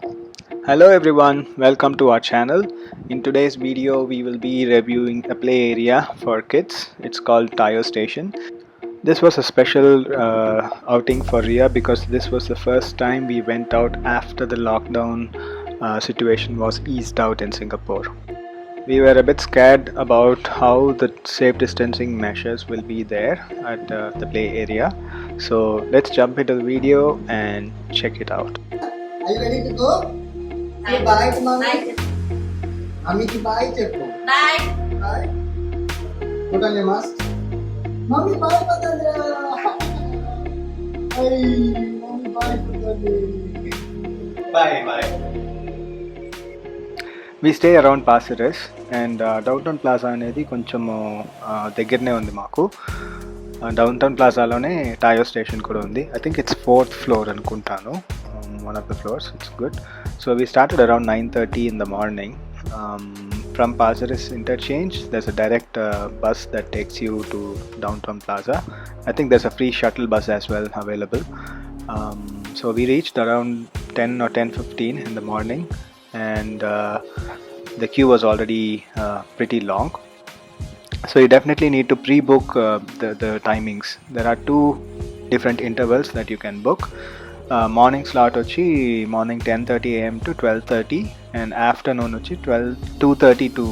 Hello everyone, welcome to our channel. In today's video, we will be reviewing a play area for kids. It's called Tayo Station. This was a special outing for Ria because this was the first time we went out after the lockdown situation was eased out in Singapore. We were a bit scared about how the safe distancing measures will be there at the play area. So let's jump into the video and check it out. Are you ready to go? Say bye to mommy. Mommy ki bye cheppu. Bye. Bye. Put on your mask. Mommy bye Patandra. Hey, mommy bye Patandra. Bye. We stay around Pasir Ris and down plaza అనేది కొంచెం దగ్గరనే ఉంది మాకు. Down town ప్లాజాలోనే Tayo station కూడా ఉంది. I think it's 4th floor అనుకుంటాను. One of the floors. It's good. So we started around 9:30 in the morning. From Pasir Ris interchange, there's a direct bus that takes you to downtown plaza. I think there's a free shuttle bus as well available. So we reached around 10 or 10:15 in the morning, and the queue was already pretty long. So you definitely need to pre-book the timings. There are two different intervals that you can book. Morning slot వచ్చి morning 10:30 a.m. to 12:30 and afternoon వచ్చి 2:30 to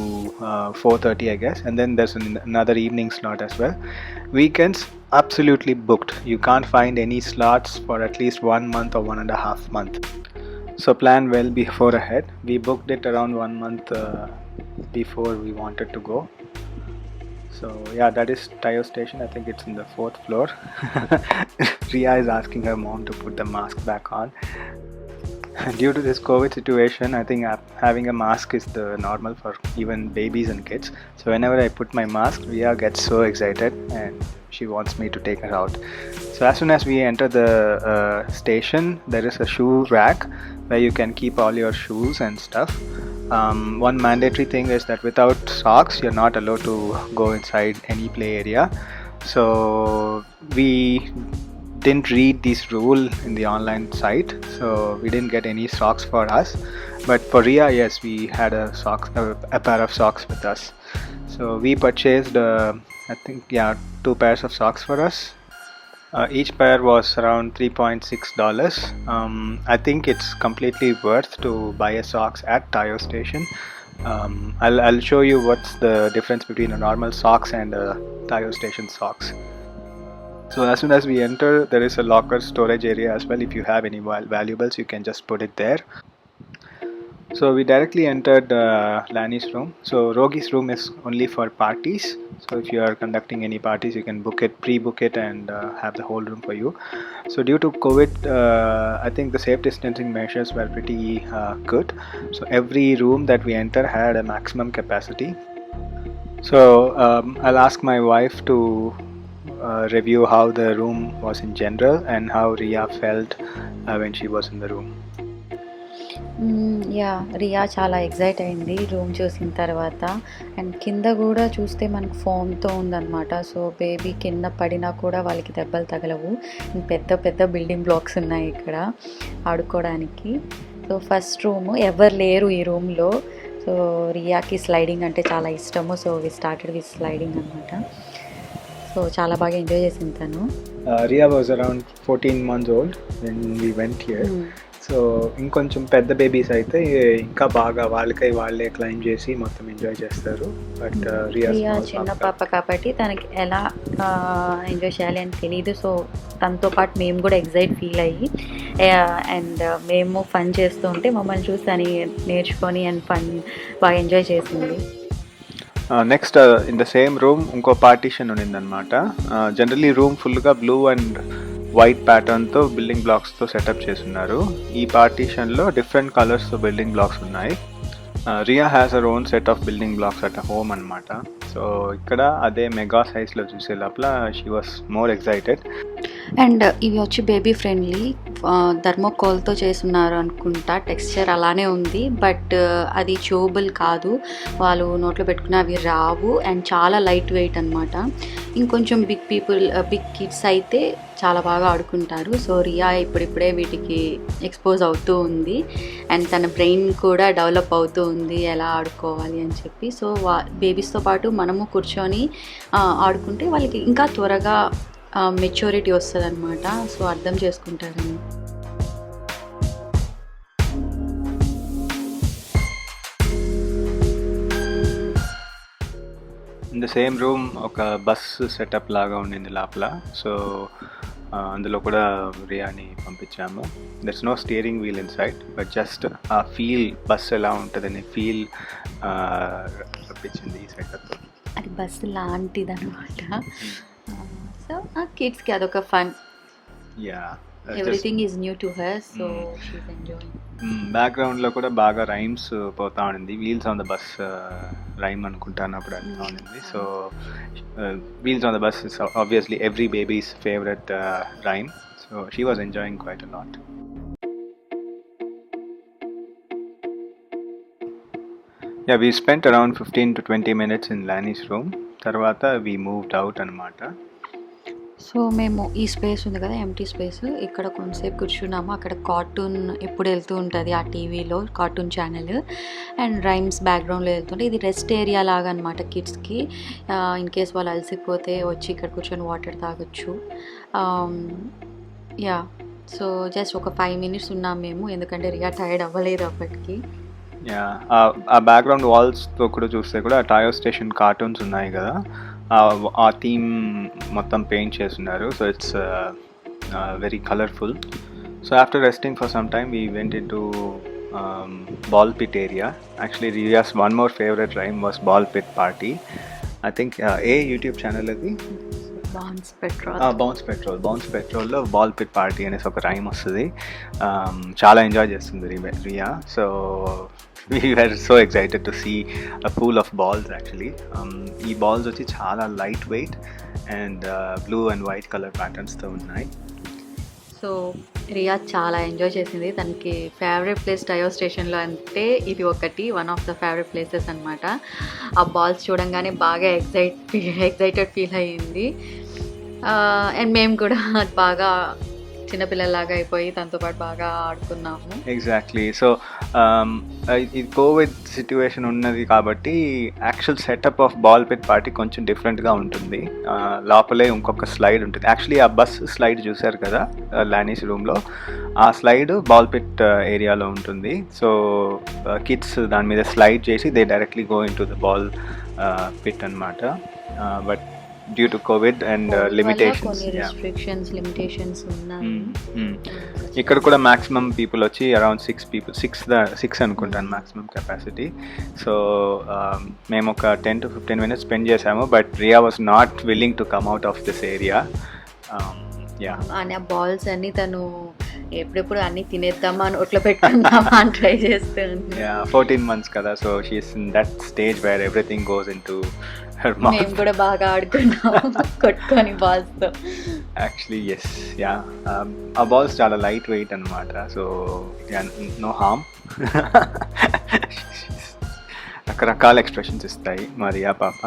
4:30 I guess, and then there's another evening slot as well. Weekends absolutely booked. You can't find any slots for at least 1 month or 1.5 month. So plan well before ahead. We booked it around 1 month before we wanted to go. So yeah, that is Tayo Station. I think it's in the 4th floor. Ria is asking her mom to put the mask back on. Due to this COVID situation, I think having a mask is the normal for even babies and kids. So whenever I put my mask, Ria gets so excited and she wants me to take her out. So as soon as we enter the station, there is a shoe rack where you can keep all your shoes and stuff. One mandatory thing is that without socks, you're not allowed to go inside any play area. So we didn't read this rule in the online site, so we didn't get any socks for us. But for Ria, yes, we had a pair of socks with us. So we purchased, I think, 2 pairs of socks for us. Each pair was around $3.6. I think it's completely worth to buy a socks at Tayo Station. I'll show you what's the difference between a normal socks and a Tayo Station socks. So as soon as we enter, there is a locker storage area as well. If you have any valuables, you can just put it there. So we directly entered Lani's room. So Rogi's room is only for parties. So if you are conducting any parties, you can pre-book it and have the whole room for you. So due to COVID, I think the safe distancing measures were pretty good. So every room that we enter had a maximum capacity. So I'll ask my wife to review how the room was in general and how Ria felt when she was in the room. Riya చాలా excite అయింది room చూసిన తర్వాత. And కింద కూడా చూస్తే మనకు ఫోమ్తో ఉందన్నమాట. So baby కింద పడినా కూడా వాళ్ళకి దెబ్బలు తగలవు. పెద్ద పెద్ద బిల్డింగ్ బ్లాక్స్ ఉన్నాయి ఇక్కడ ఆడుకోవడానికి. సో ఫస్ట్ రూము ఎవరు లేరు ఈ రూమ్లో. సో రియాకి స్లైడింగ్ అంటే చాలా ఇష్టము. So we started with sliding అనమాట. సో చాలా బాగా ఎంజాయ్ చేసింది తను. Ria was around 14 months old when we went here. So ఇంకొంచెం పెద్ద బేబీస్ అయితే ఇంకా బాగా వాళ్ళే క్లైమ్ చేసి మొత్తం ఎంజాయ్ చేస్తారు. బట్ రియా చిన్న పాప కాబట్టి తనకి ఎలా ఎంజాయ్ చేయాలి అని తెలియదు. సో తనతో పాటు మేము కూడా ఎగ్జైట్ ఫీల్ అయ్యి అండ్ మేము ఫన్ చేస్తూ ఉంటే మమ్మల్ని చూసి తను నేర్చుకొని అండ్ ఫన్ బాగా ఎంజాయ్ చేసింది. Next in the same room ఇంకో పార్టీషన్ ఉండిందనమాట. జనరలీ రూమ్ ఫుల్గా బ్లూ అండ్ వైట్ ప్యాటర్న్తో బిల్డింగ్ బ్లాక్స్తో సెటప్ చేస్తున్నారు. ఈ పార్టీషన్లో డిఫరెంట్ కలర్స్తో బిల్డింగ్ బ్లాక్స్ ఉన్నాయి. Riya has our own set of building blocks at home అనమాట. సో ఇక్కడ అదే మెగా సైజ్లో చూసే లోపల she was more excited. And ఇవి వచ్చి బేబీ ఫ్రెండ్లీ, థర్మోకోల్తో చేస్తున్నారు అనుకుంటా. టెక్స్చర్ అలానే ఉంది, బట్ అది చూబుల్ కాదు, వాళ్ళు నోట్లో పెట్టుకుని అవి రావు. అండ్ చాలా లైట్ వెయిట్ అనమాట. ఇంకొంచెం బిగ్ కిడ్స్ అయితే చాలా బాగా ఆడుకుంటారు. సో రియా ఇప్పుడిప్పుడే వీటికి ఎక్స్పోజ్ అవుతూ ఉంది అండ్ తన బ్రెయిన్ కూడా డెవలప్ అవుతూ ఉంది ఎలా ఆడుకోవాలి అని చెప్పి. సో బేబీస్తో పాటు మనము కూర్చొని ఆడుకుంటే వాళ్ళకి ఇంకా త్వరగా మెచ్యూరిటీ వస్తుంది అనమాట. సో అర్థం చేసుకుంటారని. ఇన్ ద సేమ్ రూమ్ ఒక బస్ సెటప్ లాగా ఉండింది లోపల. సో అందులో కూడా రియాని పంపించాము. That's no steering wheel inside, but just ఆ ఫీల్, బస్ ఎలా ఉంటుందని ఫీల్ రప్పించింది ఈ సెటప్. అది బస్సు లాంటిది అనమాట. సో ఆ కిడ్స్కి అదొక fun. Yeah, everything is new to her, so she's enjoying. బ్యాక్గ్రౌండ్లో కూడా బాగా రైమ్స్ పోతా ఉండింది. Wheels on the bus rhyme అనుకుంటాను అప్పుడు అంతా ఉండింది. So wheels on the bus is obviously every babies favourite rhyme. So she was enjoying quite a lot. Yeah, we spent around 15 to 20 minutes in Lani's room. తర్వాత we moved out అనమాట. So మేము ఈ space ఉంది కదా, empty space, ఇక్కడ కొంతసేపు కూర్చున్నాము. అక్కడ కార్టూన్ ఎప్పుడు వెళ్తూ ఉంటుంది ఆ టీవీలో, కార్టూన్ ఛానల్, అండ్ రైమ్స్ బ్యాక్గ్రౌండ్లో వెళ్తుంటే. ఇది రెస్ట్ ఏరియా లాగా అనమాట కిడ్స్కి. ఇన్ కేస్ వాళ్ళు అలసిపోతే వచ్చి ఇక్కడ కూర్చొని వాటర్ తాగొచ్చు. యా, సో జస్ట్ ఒక 5 minutes ఉన్నాం మేము, ఎందుకంటే రియా టైర్డ్ అవ్వలేదు అప్పటికి. యా, ఆ బ్యాక్గ్రౌండ్ వాల్స్తో కూడా చూస్తే కూడా టాయో స్టేషన్ కార్టూన్స్ ఉన్నాయి కదా, ఆ థీమ్ మొత్తం పెయింట్ చేస్తున్నారు. So it's very colourful. So after resting for some time we went in to ball pit area. Actually Riya's one more favourite rhyme was ball pit party. I think a YouTube channel అది, bounce పెట్రోల్లో ball pit party అనేసి ఒక rhyme వస్తుంది. చాలా enjoy చేస్తుంది Riya. So we were so excited to see a pool of balls actually. ఈ balls వచ్చి చాలా light weight and blue and white colour ప్యాటర్న్స్తో ఉన్నాయి. సో రియా చాలా ఎంజాయ్ చేసింది. తనకి ఫేవరెట్ ప్లేస్ టయో స్టేషన్లో అంటే ఇది ఒకటి, one of the favourite places అనమాట. ఆ బాల్స్ చూడంగానే బాగా ఎక్సైటెడ్ ఫీల్ అయ్యింది. అండ్ మేము కూడా బాగా చిన్నపిల్లలాగా అయిపోయి తనతో పాటు బాగా ఆడుకున్నాము. ఎగ్జాక్ట్లీ. సో ఇది కోవిడ్ సిచ్యువేషన్ ఉన్నది కాబట్టి actual setup of ball pit party కొంచెం డిఫరెంట్గా ఉంటుంది. లోపలే ఇంకొక స్లైడ్ ఉంటుంది. యాక్చువల్లీ ఆ బస్ స్లైడ్ చూశారు కదా లానీస్ రూమ్లో, ఆ స్లైడ్ బాల్ పిట్ ఏరియాలో ఉంటుంది. సో కిడ్స్ దాని మీద స్లైడ్ చేసి they directly go in to the ball pit అనమాట. But due to Covid and limitations ఉన్నాయి. ఇక్కడ కూడా మ్యాక్సిమం పీపుల్ వచ్చి అరౌండ్ 6 అనుకుంటాను మ్యాక్సిమం కెపాసిటీ. సో మేము ఒక 10 to 15 minutes స్పెండ్ చేసాము. But Riya was not willing to come out of this area. ఆ బాల్స్ అన్ని తను ఎప్పుడెప్పుడు అన్ని తినేద్దామా అని ఒట్లో పెట్టుకుందామా అని ట్రై చేస్తుంది. 14 months కదా, so she's in that stage where everything goes in to her mouth. మేము కూడా బాగా ఆడుకున్నాము కొట్టుకొని బాల్స్తో. యాక్చువల్లీ ఎస్, యా, ఆ బాల్స్ చాలా లైట్ వెయిట్ అనమాట. So no harm. రకరకాల ఎక్స్ప్రెషన్స్ ఇస్తాయి మరియా పాప.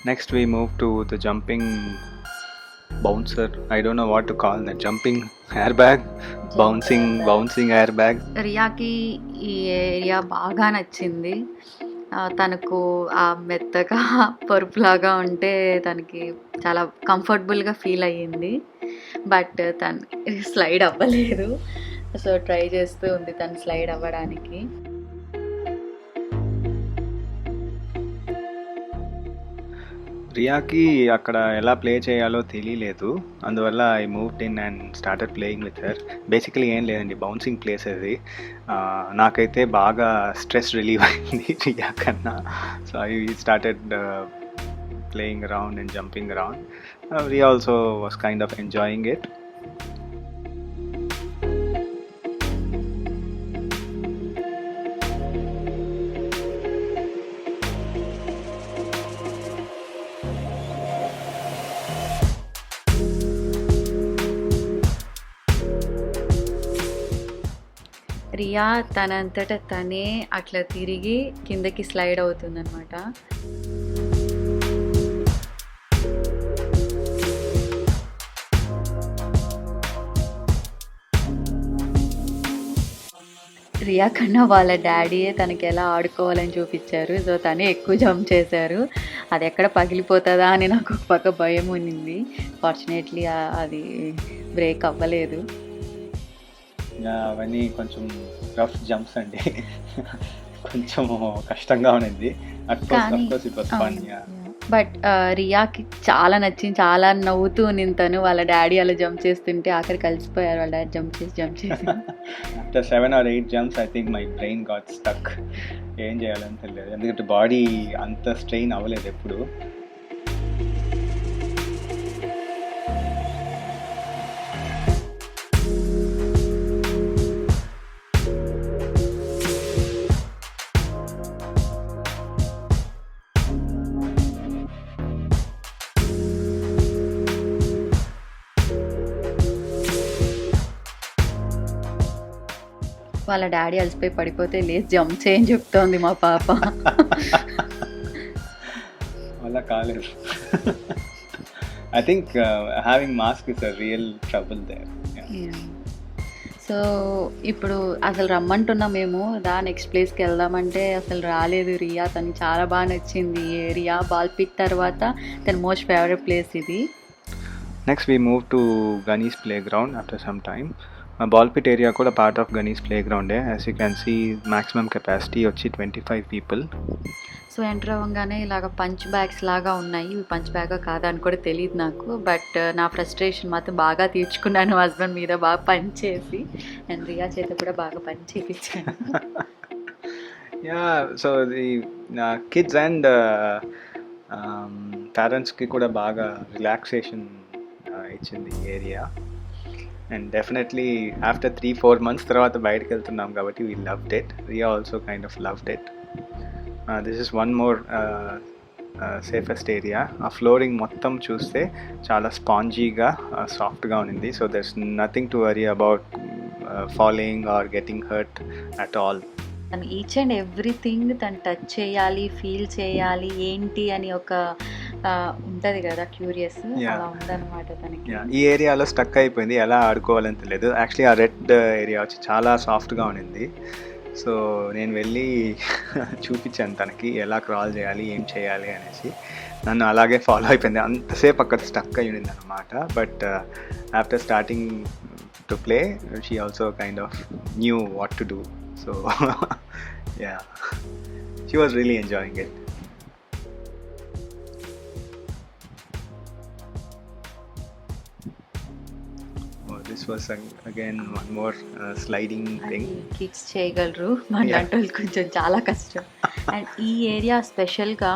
Next we move to the jumping bouncer. I don't know what to call that. Jumping airbag, bouncing airbag. రియాకి ఈ ఏరియా బాగా నచ్చింది. తనకు ఆ మెత్తగా పరుపులాగా ఉంటే తనకి చాలా కంఫర్టబుల్గా ఫీల్ అయ్యింది. బట్ తను స్లైడ్ అవ్వలేదు. సో ట్రై చేస్తూ ఉంది తను స్లైడ్ అవ్వడానికి. రియాకి అక్కడ ఎలా ప్లే చేయాలో తెలియలేదు. అందువల్ల I moved in and started playing with her. Basically ఏం లేదండి, బౌన్సింగ్ ప్లేస్ అది. నాకైతే బాగా స్ట్రెస్ రిలీవ్ అయింది రియా కన్నా. So I started playing around and jumping around. Riya also was kind of enjoying it. Riya తనంతట తనే అట్లా తిరిగి కిందకి స్లైడ్ అవుతుందన్నమాట. రియా కన్నా వాళ్ళ డాడీయే తనకి ఎలా ఆడుకోవాలని చూపించారు. సో తనే ఎక్కువ జంప్ చేశారు. అది ఎక్కడ పగిలిపోతుందా అని నాకు ఒక పక్క భయం ఉన్నింది. ఫార్చునేట్లీ అది బ్రేక్ అవ్వలేదు. అవన్నీ కొంచెం రఫ్ జంప్స్ అండి. కొంచెం కష్టంగా ఉన్నింది. బట్ రియాకి చాలా నచ్చింది, చాలా నవ్వుతూ ఉన్నింది తను. వాళ్ళ డాడీ అలా జంప్ చేస్తుంటే ఆఖరి కలిసిపోయారు వాళ్ళ డాడీ జంప్ చేసి. After 7 or 8 jumps I think my brain got stuck. ఏం చేయాలని తెలియదు, ఎందుకంటే బాడీ అంత స్ట్రెయిన్ అవ్వలేదు ఎప్పుడు. వాళ్ళ డాడీ అలసిపోయి పడిపోతే లేచి జంప్ చేయని చెప్తోంది మా పాప. అలా కాలేదు. I think having mask is a real trouble there. So ఇప్పుడు అసలు రమ్మంటున్నాం మేము, నెక్స్ట్ ప్లేస్కి వెళ్దామంటే అసలు రాలేదు రియా. తనకి చాలా బాగా నచ్చింది ఈ ఏరియా. బాల్పిట్ తర్వాత తన మోస్ట్ ఫేవరెట్ ప్లేస్ ఇది. Next we move to Guinness playground after some time. Ball pit area కూడా పార్ట్ ఆఫ్ గనీస్ ప్లే గ్రౌండే. As you can see maximum capacity వచ్చి 25 people. సో ఎంటర్ అవ్వగానే ఇలాగ పంచ్ బ్యాగ్స్ లాగా ఉన్నాయి. ఇవి పంచ్ బ్యాగ్ కాదా అని కూడా తెలియదు నాకు. బట్ నా ఫ్రస్ట్రేషన్ మాత్రం బాగా తీర్చుకున్నాను హస్బెండ్ మీద, బాగా పంచ్ చేసి. అండ్ రియా చేత కూడా బాగా పంచ్ చేయించాను. Yeah, so the kids and పేరెంట్స్కి కూడా బాగా రిలాక్సేషన్ ఇచ్చింది ఈ ఏరియా. అండ్ డెఫినెట్లీ ఆఫ్టర్ 3-4 months తర్వాత బయటకు వెళ్తున్నాం కాబట్టి we loved it. Riya also kind of loved it. This is one more safest area. ఆ ఫ్లోరింగ్ మొత్తం చూస్తే చాలా స్పాంజీగా సాఫ్ట్గా ఉంది. So there's nothing to worry about following or getting hurt at all. తను ఈచ్ అండ్ ఎవ్రీథింగ్ తను టచ్ చేయాలి, ఫీల్ చేయాలి ఏంటి అని ఒక ఉంటుంది కదా క్యూరియస్, అలా ఉందన్నమాట తనకి. ఈ ఏరియాలో స్టక్ అయిపోయింది, ఎలా ఆడుకోవాలని తెలియదు. యాక్చువల్లీ ఆ రెడ్ ఏరియా వచ్చి చాలా సాఫ్ట్గా ఉండింది. సో నేను వెళ్ళి చూపించాను తనకి ఎలా క్రాల్ చేయాలి, ఏం చేయాలి అనేసి. నన్ను అలాగే ఫాలో అయిపోయింది. అంతసేపు అక్కడ స్టక్ అయి ఉండింది అనమాట. But after starting to play she also kind of new what to do. So yeah, she was really enjoying it. Oh, this was again one more sliding thing. Kids చేయగలరు, మనలాంటి వాళ్ళు కొంచెం చాలా కష్టం. అండ్ ఈ ఏరియా స్పెషల్గా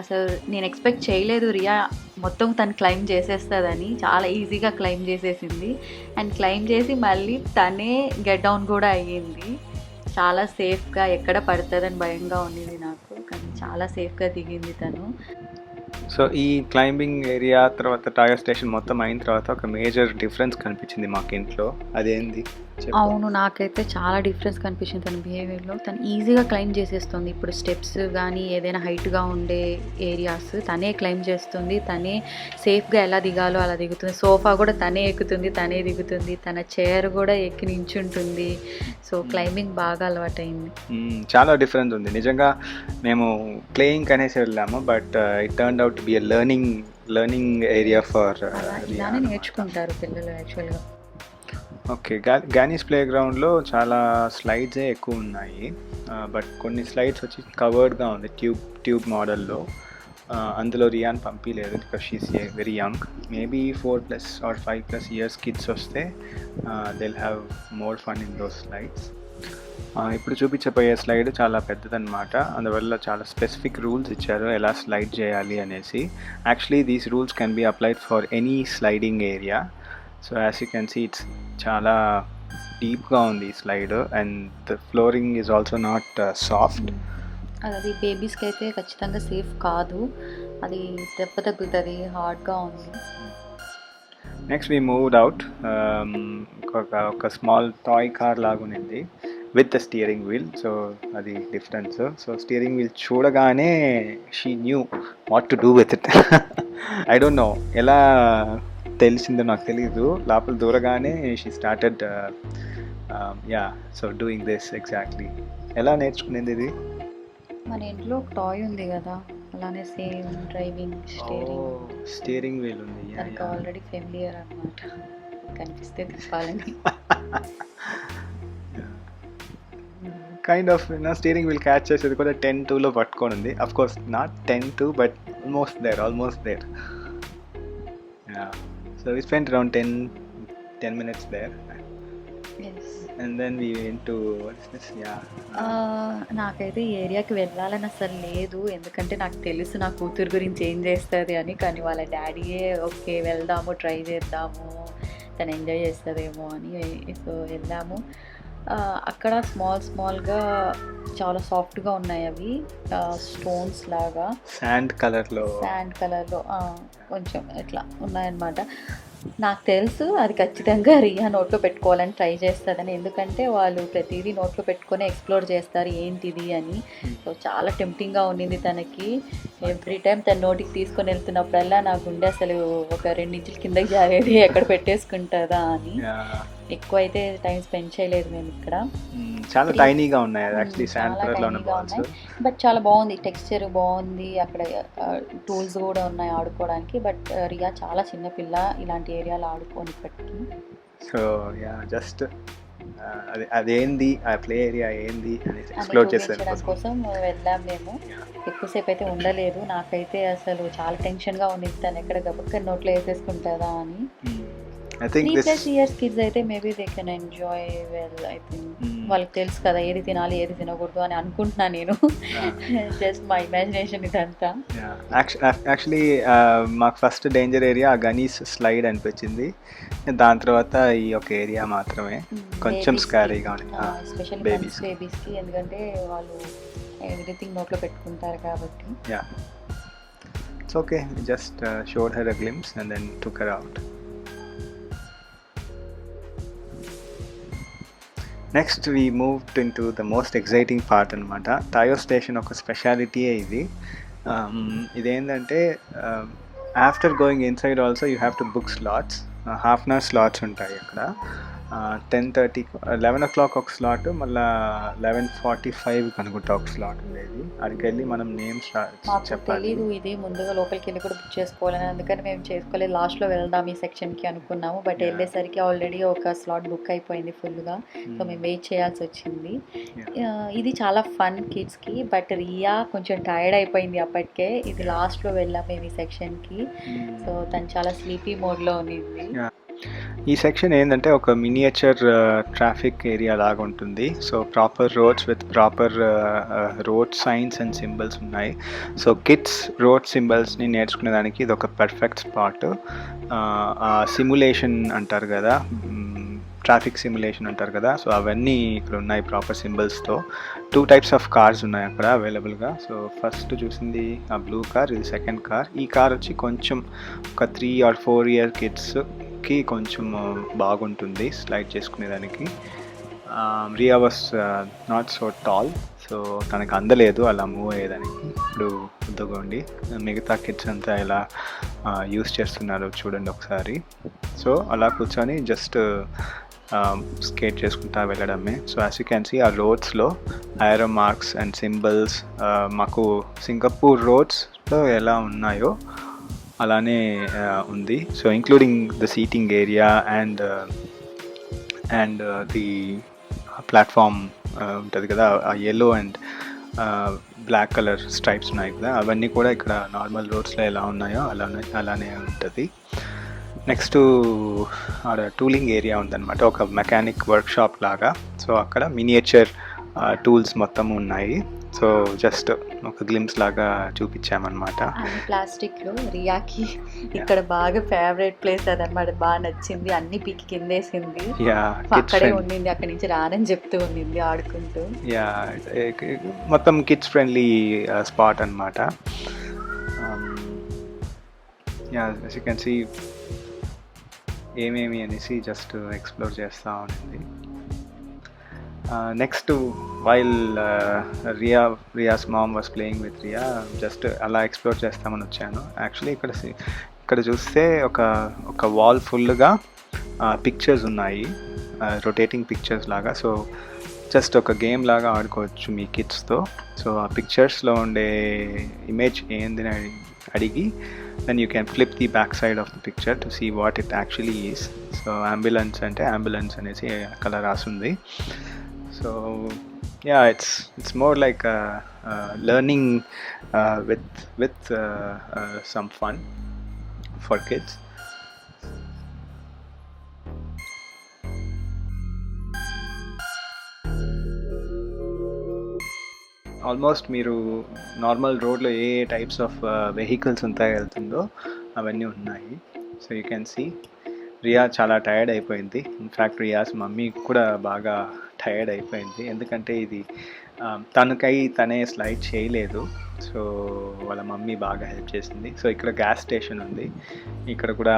అసలు నేను ఎక్స్పెక్ట్ చేయలేదు రియా మొత్తం తను క్లైమ్ చేసేస్తుందని. చాలా ఈజీగా క్లైమ్ చేసేసింది. అండ్ క్లైమ్ చేసి మళ్ళీ తనే గెట్ డౌన్ కూడా అయ్యింది. చాలా సేఫ్గా, ఎక్కడ పడుతుందని భయంగా ఉండేది నాకు, కానీ చాలా సేఫ్గా దిగింది తను. సో ఈ క్లైంబింగ్ ఏరియా తర్వాత టైర్ స్టేషన్ మొత్తం అయిన తర్వాత ఒక మేజర్ డిఫరెన్స్ కనిపించింది మాకు ఇంట్లో. అదేంది? అవును, నాకైతే చాలా డిఫరెన్స్ కనిపించింది తన బిహేవియర్లో. తను ఈజీగా క్లైమ్ చేసేస్తుంది. ఇప్పుడు స్టెప్స్ కానీ ఏదైనా హైట్గా ఉండే ఏరియాస్ తనే క్లైమ్ చేస్తుంది. తనే సేఫ్గా ఎలా దిగాలో అలా దిగుతుంది. సోఫా కూడా తనే ఎక్కుతుంది, తనే దిగుతుంది. తన చైర్ కూడా ఎక్కి నించుంటుంది. సో క్లైంబింగ్ బాగా అలవాటైంది. చాలా డిఫరెన్స్ ఉంది నిజంగా. మేము ప్లేయింగ్ అనేసి వెళ్ళాము, but it turned out to be a learning area for. ఇలానే నేర్చుకుంటారు పిల్లలు యాక్చువల్గా. ఓకే, గానీస్ ప్లే గ్రౌండ్లో చాలా స్లైడ్సే ఎక్కువ ఉన్నాయి. బట్ కొన్ని స్లైడ్స్ వచ్చి కవర్డ్గా ఉంది ట్యూబ్ మోడల్లో. అందులో రియాన్ పంపించలేదు because she's very young. Maybe 4+ or 5+ years kids వస్తే they'll have more fun in those slides. ఇప్పుడు చూపించబోయే స్లైడ్ చాలా పెద్దదన్నమాట. అందువల్ల చాలా స్పెసిఫిక్ రూల్స్ ఇచ్చారు ఎలా స్లైడ్ చేయాలి అనేసి. Actually these rules can be applied for any sliding area. So as you can see it's చాలా డీప్గా ఉంది ఈ slide. And the flooring is also not soft. అది బేబీస్కి అయితే ఖచ్చితంగా సేఫ్ కాదు. అది దెబ్బ తగ్గుతుంది, హార్డ్గా ఉంది. Next we moved out. ఒక స్మాల్ టాయ్ కార్ లాగా ఉన్నింది. With the steering wheel. So అది డిఫరెన్స్. సో స్టీరింగ్ వీల్ చూడగానే she knew what to do with it. I don't know ఎలా తెలిసిందో నాకు తెలీదు. లోపల దూరగానే she started so doing this exactly. ఎలా నేర్చుకునేది ఇది? మన ఇంట్లో ఒక టాయ్ ఉంది కదా, అలానే సేమ్ డ్రైవింగ్ స్టీరింగ్ వీల్ ఉంది. దానికి ఆల్రెడీ ఫెమిలియర్ అనమాట, కనిపిస్తే తిప్పాలని. Kind of steering wheel catch చేసేది కూడా 10-2లో పట్టుకొని ఉంది. Of course not 10-2 but almost there. So we spent around 10 minutes there. Yes. And then we went to what is this? నాకైతే ఈ ఏరియాకి వెళ్ళాలని అసలు లేదు, ఎందుకంటే నాకు తెలుసు నా కూతురు గురించి ఏం చేస్తుంది అని. కానీ వాళ్ళ డాడీయే ఓకే వెళ్దాము, ట్రై చేద్దాము, తను ఎంజాయ్ చేస్తుందేమో అని. సో వెళ్ళాము. అక్కడ స్మాల్గా చాలా సాఫ్ట్గా ఉన్నాయి అవి, స్టోన్స్ లాగా శాండ్ కలర్లో కొంచెం ఇట్లా ఉన్నాయన్నమాట. నాకు తెలుసు అది ఖచ్చితంగా రియా నోట్లో పెట్టుకోవాలని ట్రై చేస్తుందని, ఎందుకంటే వాళ్ళు ప్రతిదీ నోట్లో పెట్టుకొని ఎక్స్ప్లోర్ చేస్తారు ఏంటిది అని. సో చాలా టెంప్టింగ్గా ఉండింది తనకి. ఎవ్రీ టైం తన నోటికి తీసుకొని వెళ్తున్నప్పుడల్లా నా గుండె అసలు ఒక 2 ఇంచుల కిందకి జారేది, ఎక్కడ పెట్టేసుకుంటుందా అని. ఎక్కువ అయితే టైం స్పెండ్ చేయలేదు మేము ఇక్కడ. చాలా టైనీగా ఉన్నాయి యాక్చువల్లీ, శాండ్ కలర్లో ఉన్నాయి. బట్ చాలా బాగుంది, టెక్స్చర్ బాగుంది. అక్కడ టూల్స్ కూడా ఉన్నాయి ఆడుకోవడానికి. బట్ రియా చాలా చిన్నపిల్ల, ఇలాంటి ఏరియాలో ఆడుకోని ఇప్పటికీ. సో జస్ట్ అదేంది ఆ ప్లే ఏరియా ఏంది అని ఎక్స్ప్లోర్ చేసడం కోసం వెళ్ళాం మేము. ఎక్కువసేపు అయితే ఉండలేదు. నాకైతే అసలు చాలా టెన్షన్గా ఉంది, తను ఎక్కడ గబక్క నోట్లో వేసేసుకుంటుందా అని. I think 3+ years kids అయితే maybe they can enjoy well. I think వాళ్ళకి తెలుసు కదా ఏది తినాలి ఏది తినకూడదు అని అనుకుంటున్నా నేను. జస్ట్ మై ఇమాజినేషన్ ఇదంతా. యాక్చువల్లీ మాకు ఫస్ట్ డేంజర్ ఏరియా గనీస్ స్లైడ్ అనిపించింది. దాని తర్వాత ఈ ఒక ఏరియా మాత్రమే కొంచెం స్కారీగా ఉంది, ఎస్పెషల్లీ బేబీస్కి, ఎందుకంటే వాళ్ళు ఎవ్రీథింగ్ నోట్లో పెట్టుకుంటారు కాబట్టి. It's okay, we just showed her a glimpse and then took her out. Next we moved in to the most exciting part అనమాట. టాయో స్టేషన్ ఒక స్పెషాలిటీయే ఇది. ఇదేంటంటే after going inside also you have to book slots. Half an hour slots ఉంటాయి అక్కడ. 10:30 11 o'clock ఒక slot, మళ్ళీ 11:45 అనుకుంటా ఒక స్లాట్ ఉండేది. అక్కడికి వెళ్ళి మనం నేమ్స్ చెప్పాలి. తెలీదు ఇది ముందుగా లోపలికి వెళ్ళి కూడా బుక్ చేసుకోవాలని, అందుకని మేము చేసుకోలేదు. లాస్ట్లో వెళ్దాం ఈ సెక్షన్కి అనుకున్నాము. బట్ వెళ్ళేసరికి ఆల్రెడీ ఒక స్లాట్ బుక్ అయిపోయింది ఫుల్గా. సో మేము వెయిట్ చేయాల్సి వచ్చింది. ఇది చాలా ఫన్ కిడ్స్కి. బట్ రియా కొంచెం టైర్డ్ అయిపోయింది అప్పటికే. ఇది లాస్ట్లో వెళ్ళాం మేము ఈ సెక్షన్కి. సో తను చాలా స్లీపీ మోడ్లో ఉన్నింది. ఈ సెక్షన్ ఏంటంటే ఒక మినియేచర్ ట్రాఫిక్ ఏరియా లాగా ఉంటుంది. So proper roads with proper road science and symbols ఉన్నాయి. సో కిడ్స్ రోడ్ సింబల్స్ని నేర్చుకునేదానికి ఇది ఒక పర్ఫెక్ట్ స్పాట్. సిమ్యులేషన్ అంటారు కదా, ట్రాఫిక్ సిమ్యులేషన్ అంటారు కదా, సో అవన్నీ ఇక్కడ ఉన్నాయి ప్రాపర్ సింబల్స్తో. 2 types ఆఫ్ కార్స్ ఉన్నాయి అక్కడ అవైలబుల్గా. సో ఫస్ట్ చూసింది ఆ బ్లూ కార్, ఇది సెకండ్ కార్. ఈ కార్ వచ్చి కొంచెం ఒక 3 or 4 year కిడ్స్కి కొంచెం బాగుంటుంది స్లైడ్ చేసుకునేదానికి. Riya was not so tall, so తనకు అందలేదు అలా మూవ్ అయ్యేదానికి. ఇప్పుడు వద్దుకోండి మిగతా కిడ్స్ అంతా ఎలా యూస్ చేస్తున్నారు చూడండి ఒకసారి. సో అలా కూర్చొని జస్ట్ స్కేట్ చేసుకుంటా వెళ్ళడమే. So as you can see ఆ రోడ్స్లో ఐరో మార్క్స్ అండ్ సింబల్స్ మాకు సింగపూర్ రోడ్స్లో ఎలా ఉన్నాయో అలానే ఉంది. So including the seating area and the platform ఉంటుంది కదా, ఆ yellow and black colour stripes ఉన్నాయి కదా, అవన్నీ కూడా ఇక్కడ నార్మల్ రోడ్స్లో ఎలా ఉన్నాయో అలానే ఉంటుంది. నెక్స్ట్ ఆడ టూలింగ్ ఏరియా ఉందన్నమాట, ఒక మెకానిక్ వర్క్షాప్ లాగా. సో అక్కడ మినియేచర్ టూల్స్ మొత్తం ఉన్నాయి. సో జస్ట్ ఒక గ్లిమ్స్ లాగా చూపించామన్నమాట. ప్లాస్టిక్లో రియాకి ఇక్కడ బాగా ఫేవరెట్ ప్లేస్ అదనమాట, బాగా నచ్చింది. అన్ని పీకి కిందేసింది, అక్కడే ఉండింది, అక్కడి నుంచి రానని చెప్తూ ఉండింది ఆడుకుంటూ. మొత్తం కిడ్స్ ఫ్రెండ్లీ స్పాట్ అనమాట. యాస్ యూ కెన్ సీ ఏమేమి అనేసి జస్ట్ ఎక్స్ప్లోర్ చేస్తూ ఉండింది. Next while Riya's mom was playing with Riya, just అలా ఎక్స్ప్లోర్ చేస్తామని వచ్చాను. యాక్చువల్లీ ఇక్కడ చూస్తే ఒక వాల్ ఫుల్గా పిక్చర్స్ ఉన్నాయి, రొటేటింగ్ పిక్చర్స్ లాగా. సో జస్ట్ ఒక గేమ్ లాగా ఆడుకోవచ్చు మీ కిడ్స్తో. సో ఆ పిక్చర్స్లో ఉండే ఇమేజ్ ఏందని అడిగి then you can flip the back side of the picture to see what it actually is. So ambulance అంటే ambulance అనేసి అక్కడ రాసుంది. So yeah, it's more like learning with some fun for kids. Almost మీరు normal రోడ్లో ఏ types of vehicles ఉంటాయి వెళ్తుందో అవన్నీ ఉన్నాయి. So you can see Riya చాలా టైర్డ్ అయిపోయింది. ఇన్ఫ్యాక్ట్ రియాస్ మమ్మీ కూడా బాగా టైర్డ్ అయిపోయింది, ఎందుకంటే ఇది తనే స్లైడ్ చేయలేదు. సో వాళ్ళ మమ్మీ బాగా హెల్ప్ చేసింది. సో ఇక్కడ గ్యాస్ స్టేషన్ ఉంది, ఇక్కడ కూడా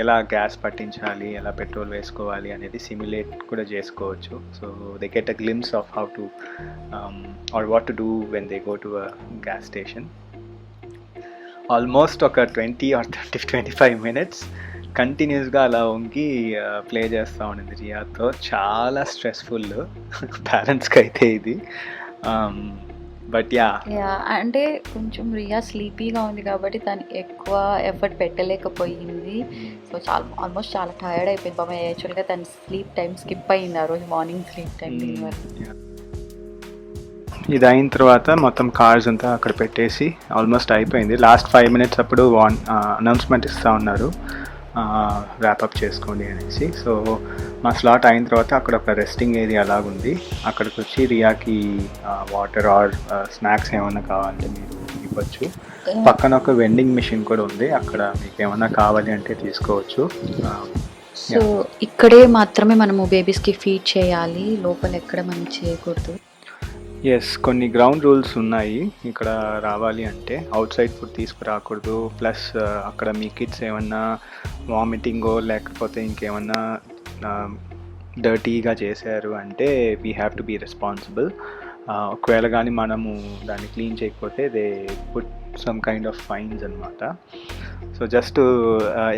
ఎలా గ్యాస్ పట్టించాలి, ఎలా పెట్రోల్ వేసుకోవాలి అనేది సిమ్యులేట్ కూడా చేసుకోవచ్చు. So they get a glimpse of how to or what to do when they go to a gas station. Almost ఒక 20-25 minutes కంటిన్యూస్గా అలా వంగి ప్లే చేస్తూ ఉండింది రియాతో. చాలా స్ట్రెస్ఫుల్ పేరెంట్స్కి అయితే ఇది. బట్ యా అంటే కొంచెం రియా స్లీపీగా ఉంది కాబట్టి తను ఎక్కువ ఎఫర్ట్ పెట్టలేకపోయింది. సో ఆల్మోస్ట్ చాలా టైర్డ్ అయిపోయింది బాబా. యాక్చువల్గా తను స్లీప్ టైం స్కిప్ అయింది ఆ రోజు, మార్నింగ్ స్లీప్ టైం. ఇది అయిన తర్వాత మొత్తం కార్స్ అంతా అక్కడ పెట్టేసి ఆల్మోస్ట్ అయిపోయింది. లాస్ట్ 5 minutes అప్పుడు అనౌన్స్మెంట్ ఇస్తూ ఉన్నారు, ర్యాపప్ చేసుకోండి అనేసి. సో మా స్లాట్ అయిన తర్వాత అక్కడ ఒక రెస్టింగ్ ఏరియా అలాగుంది, అక్కడికి వచ్చి రియాకి వాటర్ ఆర్ స్నాక్స్ ఏమైనా కావాలంటే మీరు ఇవ్వచ్చు. పక్కన ఒక వెండింగ్ మిషన్ కూడా ఉంది, అక్కడ మీకు ఏమైనా కావాలి అంటే తీసుకోవచ్చు. సో ఇక్కడే మాత్రమే మనము బేబీస్కి ఫీడ్ చేయాలి, లోపల ఎక్కడ మనం చేయకూడదు. ఎస్, కొన్ని గ్రౌండ్ రూల్స్ ఉన్నాయి ఇక్కడ రావాలి అంటే. అవుట్ సైడ్ ఫుడ్ తీసుకురాకూడదు, ప్లస్ అక్కడ మీ కిడ్స్ ఏమన్నా వామిటింగో లేకపోతే ఇంకేమన్నా డర్టీగా చేశారు అంటే we have to be responsible. ఒకవేళ కానీ మనము దాన్ని క్లీన్ చేయకపోతే they put some kind of fines అనమాట. సో జస్ట్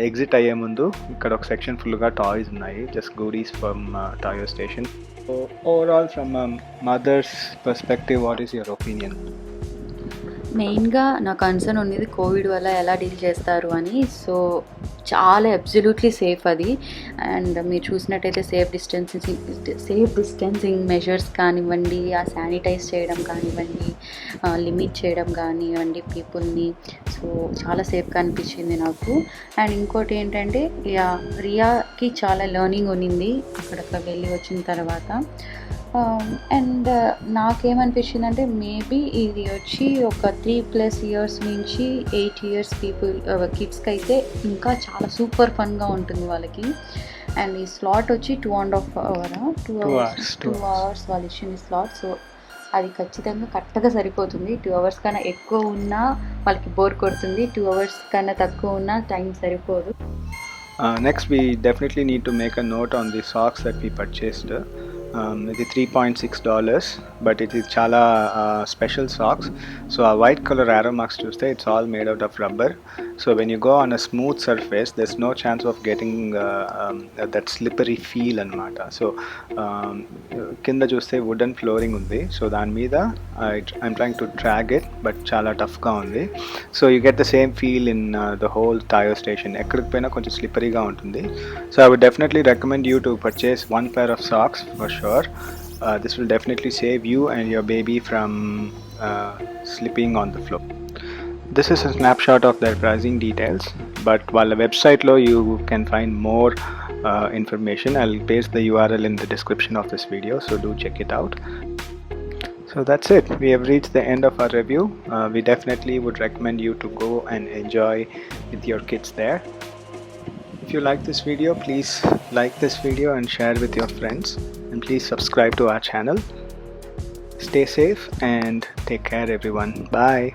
ఎగ్జిట్ అయ్యే ముందు ఇక్కడ ఒక సెక్షన్ ఫుల్గా టాయ్స్ ఉన్నాయి, just goodies from Tayo station. So overall, from a mother's perspective, what is your opinion? మెయిన్గా నా కన్సర్న్ ఉన్నది కోవిడ్ వల్ల ఎలా డీల్ చేస్తారు అని. సో చాలా అబ్సల్యూట్లీ సేఫ్ అది. అండ్ మీరు చూసినట్టయితే సేఫ్ డిస్టెన్సింగ్ మెజర్స్ కానివ్వండి, ఆ శానిటైజ్ చేయడం కానివ్వండి, లిమిట్ చేయడం కానివ్వండి పీపుల్ని. సో చాలా సేఫ్గా అనిపించింది నాకు. అండ్ ఇంకోటి ఏంటంటే రియాకి చాలా లెర్నింగ్ ఉన్నింది అక్కడికి వెళ్ళి వచ్చిన తర్వాత. అండ్ నాకేమనిపించింది అంటే మేబీ ఇది వచ్చి ఒక 3+ years నుంచి 8 years కిడ్స్కి అయితే ఇంకా చాలా సూపర్ ఫన్గా ఉంటుంది వాళ్ళకి. అండ్ ఈ స్లాట్ వచ్చి 2.5 hours వాళ్ళు ఇచ్చిన స్లాట్. సో అది ఖచ్చితంగా కరెక్ట్గా సరిపోతుంది. 2 hours కన్నా ఎక్కువ ఉన్నా వాళ్ళకి బోర్ కొడుతుంది, 2 hours కన్నా తక్కువ ఉన్నా టైం సరిపోదు. Next we definitely need to make a note on the socks that we purchased. ఇది $3.6, బట్ ఇది చాలా స్పెషల్ సాక్స్. సో ఆ వైట్ కలర్ యారో మార్క్స్ చూస్తే it's all made out of rubber. So when you go on a smooth surface there's no chance of getting that slippery feel అనమాట. So కింద చూస్తే wooden flooring ఉంది, so దాని మీద I'm trying to track it, but చాలా టఫ్గా ఉంది. So you get the same feel in the whole Tayo station. ఎక్కడికి పోయినా కొంచెం స్లిప్పరీగా ఉంటుంది. So I would definitely recommend you to purchase 1 pair of socks for sure. This will definitely save you and your baby from slipping on the floor. This is a snapshot of their pricing details, but while the website lo you can find more information. I'll paste the URL in the description of this video, so do check it out. So that's it. We have reached the end of our review. We definitely would recommend you to go and enjoy with your kids there. If you like this video, please like this video and share with your friends, and please subscribe to our channel. Stay safe and take care everyone. Bye.